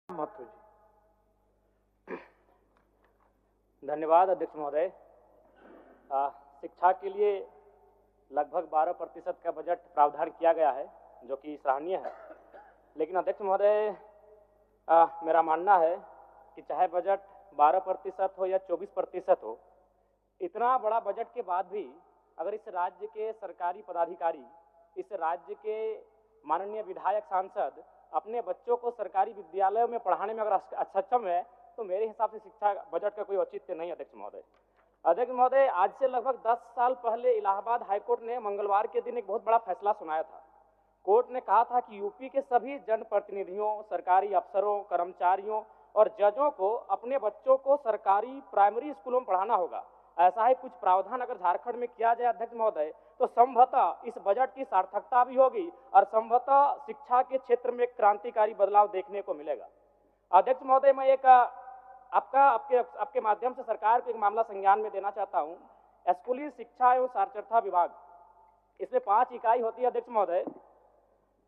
महतो जी। धन्यवाद अध्यक्ष महोदय। शिक्षा के लिए लगभग 12% का बजट प्रावधान किया गया है, जो कि सराहनीय है। लेकिन अध्यक्ष महोदय, मेरा मानना है कि चाहे बजट 12% हो या 24% हो, इतना बड़ा बजट के बाद भी अगर इस राज्य के सरकारी पदाधिकारी, इस राज्य के माननीय विधायक, सांसद अपने बच्चों को सरकारी विद्यालयों में पढ़ाने में अगर अक्षम है, तो मेरे हिसाब से शिक्षा बजट का कोई औचित्य नहीं। अध्यक्ष महोदय, आज से लगभग 10 साल पहले इलाहाबाद हाईकोर्ट ने मंगलवार के दिन एक बहुत बड़ा फैसला सुनाया था। कोर्ट ने कहा था कि यूपी के सभी जनप्रतिनिधियों, सरकारी अफसरों, कर्मचारियों और जजों को अपने बच्चों को सरकारी प्राइमरी स्कूलों में पढ़ाना होगा। ऐसा ही कुछ प्रावधान अगर झारखंड में किया जाए अध्यक्ष महोदय, तो संभवतः इस बजट की सार्थकता भी होगी और संभवतः शिक्षा के क्षेत्र में क्रांतिकारी बदलाव देखने को मिलेगा। अध्यक्ष महोदय, मैं एक आपके माध्यम से सरकार को एक मामला संज्ञान में देना चाहता हूं। स्कूली शिक्षा एवं साक्षरता विभाग, इसमें 5 इकाई होती है अध्यक्ष महोदय।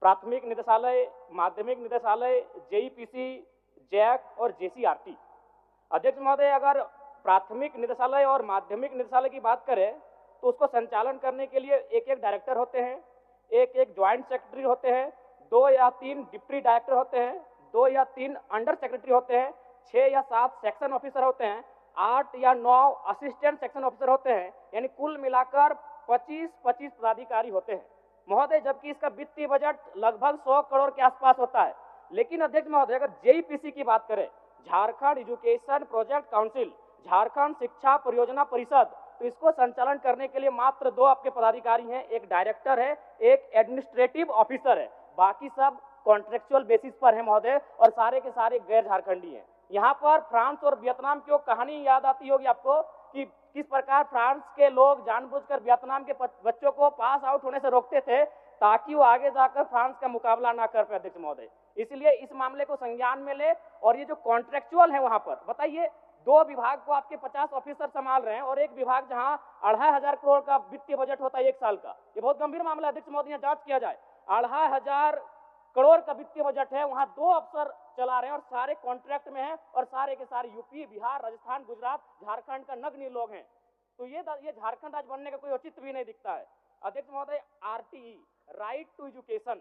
प्राथमिक निदेशालय, माध्यमिक निदेशालय, जेईपीसी, जैक और जेसीआरटी। अध्यक्ष महोदय, अगर प्राथमिक निदेशालय और माध्यमिक निदेशालय की बात करें तो उसको संचालन करने के लिए एक डायरेक्टर होते हैं, एक ज्वाइंट सेक्रेटरी होते हैं, 2 या 3 डिप्टी डायरेक्टर होते हैं, 2 या 3 अंडर सेक्रेटरी होते हैं, 6 या 7 सेक्शन ऑफिसर होते हैं, 8 या 9 असिस्टेंट सेक्शन ऑफिसर होते हैं। यानी कुल मिलाकर 25 पदाधिकारी होते हैं महोदय, जबकि इसका वित्तीय बजट लगभग 100 करोड़ के आसपास होता है। लेकिन अध्यक्ष महोदय, अगर जेईपीसी की बात करें, Jharkhand education project council, Jharkhand शिक्षा परियोजना परिषद, तो इसको संचालन करने के लिए मात्र 2 आपके पदाधिकारी हैं, एक डायरेक्टर है, एक एडमिनिस्ट्रेटिव ऑफिसर है। बाकी सब कॉन्ट्रेक्चुअल बेसिस पर है महोदय, और सारे के सारे गैर झारखंडी हैं। यहाँ पर फ्रांस और वियतनाम की कहानी याद आती होगी आपको कि किस प्रकार फ्रांस के लोग जानबूझकर वियतनाम के बच्चों को पास आउट होने से रोकते थे ताकि वो आगे जाकर फ्रांस का मुकाबला ना कर पाए अध्यक्ष महोदय। इसलिए इस मामले को संज्ञान में ले, और ये जो कॉन्ट्रेक्चुअल है वहां पर बताइए, 2 विभाग को आपके 50 ऑफिसर संभाल रहे हैं, और एक विभाग जहां 2500 करोड़ का वित्तीय बजट होता है 1 साल का। ये बहुत गंभीर मामला है अध्यक्ष महोदय, यहाँ जांच किया जाए। 2500 करोड़ का वित्तीय बजट है, वहां 2 अफसर चला रहे हैं और सारे कॉन्ट्रैक्ट में हैं, और सारे के सारे यूपी, बिहार, राजस्थान, गुजरात, झारखंड का नगण्य लोग हैं। तो ये झारखंड राज्य बनने का कोई औचित्य भी नहीं दिखता है अध्यक्ष महोदय। आरटीई, राइट टू एजुकेशन,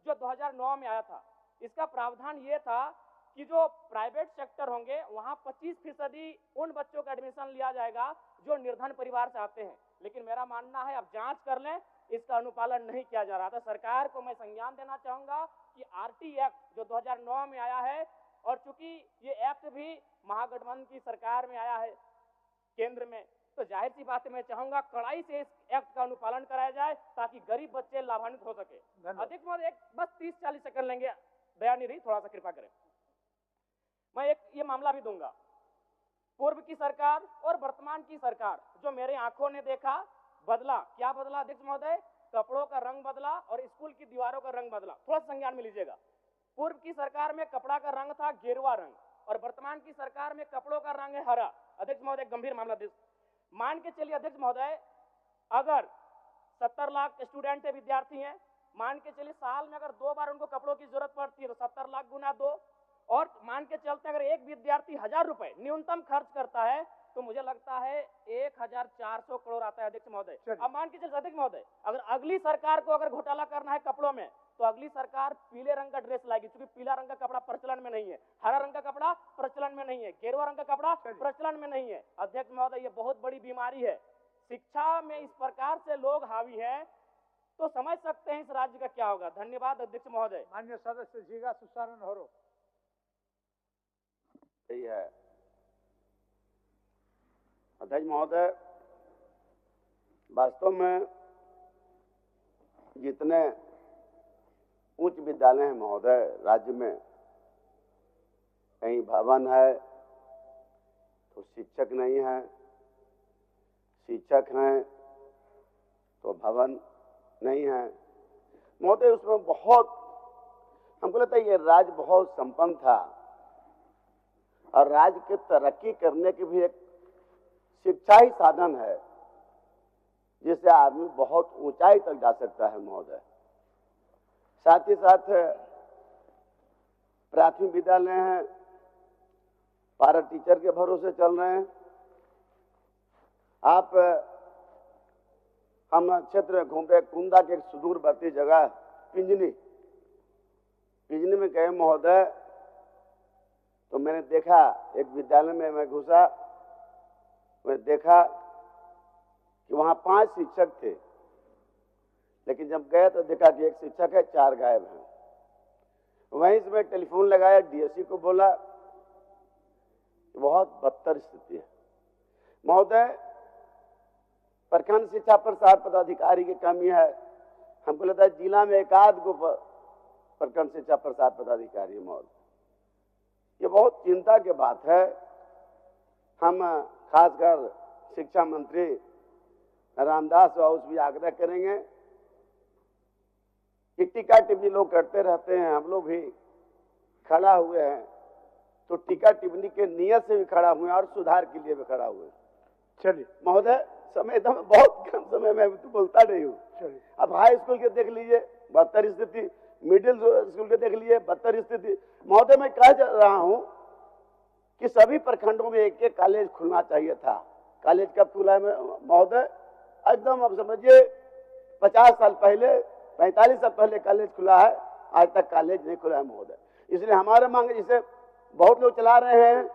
जो 2009 में आया था, इसका प्रावधान ये था कि जो प्राइवेट सेक्टर होंगे वहां 25% उन बच्चों का एडमिशन लिया जाएगा जो निर्धन परिवार से आते हैं। लेकिन मेरा मानना है, अब जांच कर लें, इसका अनुपालन नहीं किया जा रहा था। सरकार को मैं संज्ञान देना चाहूंगा कि आरटी एक्ट जो 2009 में आया है, और चूंकि ये एक्ट भी महागठबंधन की सरकार में आया है केंद्र में, तो जाहिर सी बात है, मैं चाहूंगा कड़ाई से इस एक्ट का अनुपालन कराया जाए ताकि गरीब बच्चे लाभान्वित हो सके। अध्यक्ष महोदय, बस 30-40 सेकंड लेंगे, दया नहीं रही, थोड़ा सा कृपा करें। मैं एक ये मामला भी दूंगा। पूर्व की सरकार और वर्तमान की सरकार, जो मेरे आंखों ने देखा, बदला। क्या बदला अध्यक्ष महोदय? कपड़ों का रंग बदला और स्कूल की दीवारों का रंग बदला। थोड़ा संज्ञान में लीजिएगा। पूर्व की सरकार में कपड़ा का रंग था गेरुआ रंग, और वर्तमान की सरकार में कपड़ों का रंग है हरा। अध्यक्ष महोदय, गंभीर मामला मान के चलिए अध्यक्ष महोदय, अगर 70 लाख स्टूडेंट है, विद्यार्थी हैं, मान के चलिए साल में अगर 2 बार उनको कपड़ों की जरूरत पड़ती है तो 70 लाख गुना 2, और मान के चलते अगर एक विद्यार्थी 1000 रुपए न्यूनतम खर्च करता है तो मुझे लगता है 1400 करोड़ आता है अध्यक्ष महोदय। अब मान के चलिए अध्यक्ष महोदय, अगर अगली सरकार को अगर घोटाला करना है कपड़ों में, तो अगली सरकार पीले रंग का ड्रेस लाएगी, क्योंकि पीला रंग का कपड़ा प्रचलन में नहीं है, हरा रंग का कपड़ा प्रचलन में नहीं है, गेरुआ रंग का कपड़ा प्रचलन में नहीं है। अध्यक्ष महोदय, ये बहुत बड़ी बीमारी है। शिक्षा में इस प्रकार से लोग हावी है तो समझ सकते हैं इस राज्य का क्या होगा। धन्यवाद अध्यक्ष महोदय। माननीय सदस्य जीगा सुसारण हो सही है अध्यक्ष महोदय, वास्तव में जितने उच्च विद्यालय हैं महोदय राज्य में, कहीं भवन है तो शिक्षक नहीं है, शिक्षक हैं तो भवन नहीं है महोदय। उसमें बहुत, हमको लगता है ये राज्य बहुत संपन्न था, और राज्य के तरक्की करने की भी एक शिक्षा ही साधन है जिससे आदमी बहुत ऊंचाई तक जा सकता है महोदय। साथ ही साथ प्राथमिक विद्यालय हैं पारा टीचर के भरोसे चल रहे हैं। आप हम क्षेत्र में घूम रहे, कुंदा के एक सुदूरवर्ती जगह पिंजनी में गए महोदय, तो मैंने देखा एक विद्यालय में मैं घुसा, मैं देखा कि वहां 5 शिक्षक थे, लेकिन जब गए तो देखा कि एक शिक्षक है, 4 गायब हैं। वहीं से मैं टेलीफोन लगाया, डीएससी को बोला, बहुत बदतर स्थिति है महोदय। प्रखंड शिक्षा प्रसार पदाधिकारी की कमी है। हमको लगता है जिला में 1-8 को प्रखंड शिक्षा प्रसार पदाधिकारी है महोदय। ये बहुत चिंता की बात है। हम खासकर शिक्षा मंत्री रामदास बाबू से भी आग्रह करेंगे कि टीका टिप्पणी लोग करते रहते हैं, हम लोग भी खड़ा हुए हैं, तो टीका टिप्पणी के नियत से भी खड़ा हुए और सुधार के लिए भी खड़ा हुए। चलिए महोदय, समय तो बहुत कम समय में तो बोलता नहीं हूँ। चलिए, अब हाई स्कूल के देख लीजिए बदतर स्थिति, मिडिल स्कूल के देख लीजिए बदतर स्थिति। महोदय, मैं कह रहा हूँ कि सभी प्रखंडों में एक कॉलेज खुलना चाहिए था। कॉलेज कब खुला है महोदय? एकदम अब समझिए 50 साल पहले, 45 साल पहले कॉलेज खुला है, आज तक कॉलेज नहीं खुला है महोदय। इसलिए हमारा मांग, जिसे बहुत लोग चला रहे हैं,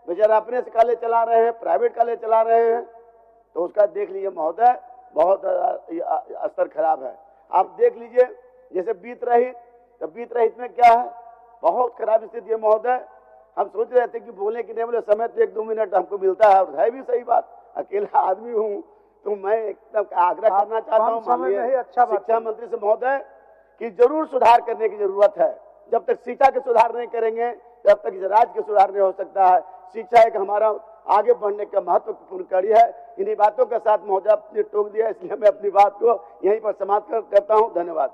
बेचारा अपने से कॉलेज चला रहे हैं, प्राइवेट कॉलेज चला रहे हैं, तो उसका देख लीजिए महोदय, बहुत स्तर खराब है। आप देख लीजिए जैसे बीत रही, तो बीत रही में क्या है, बहुत खराब स्थिति है महोदय। हम सोच रहे थे कि बोले कि नहीं बोले, समय तो 1-2 मिनट हमको मिलता है, और है भी सही बात, अकेला आदमी हूँ, तो मैं एकदम आग्रह करना चाहता हूँ माननीय शिक्षा मंत्री से महोदय कि जरूर सुधार करने की जरूरत है। जब तक शिक्षा के सुधार नहीं करेंगे तब तक इस राज्य के सुधार नहीं हो सकता है। शिक्षा एक हमारा आगे बढ़ने का महत्वपूर्ण कड़ी है। इन्हीं बातों के साथ महोदय ने टोक दिया, इसलिए मैं अपनी बात को यहीं पर समाप्त करता हूँ। धन्यवाद।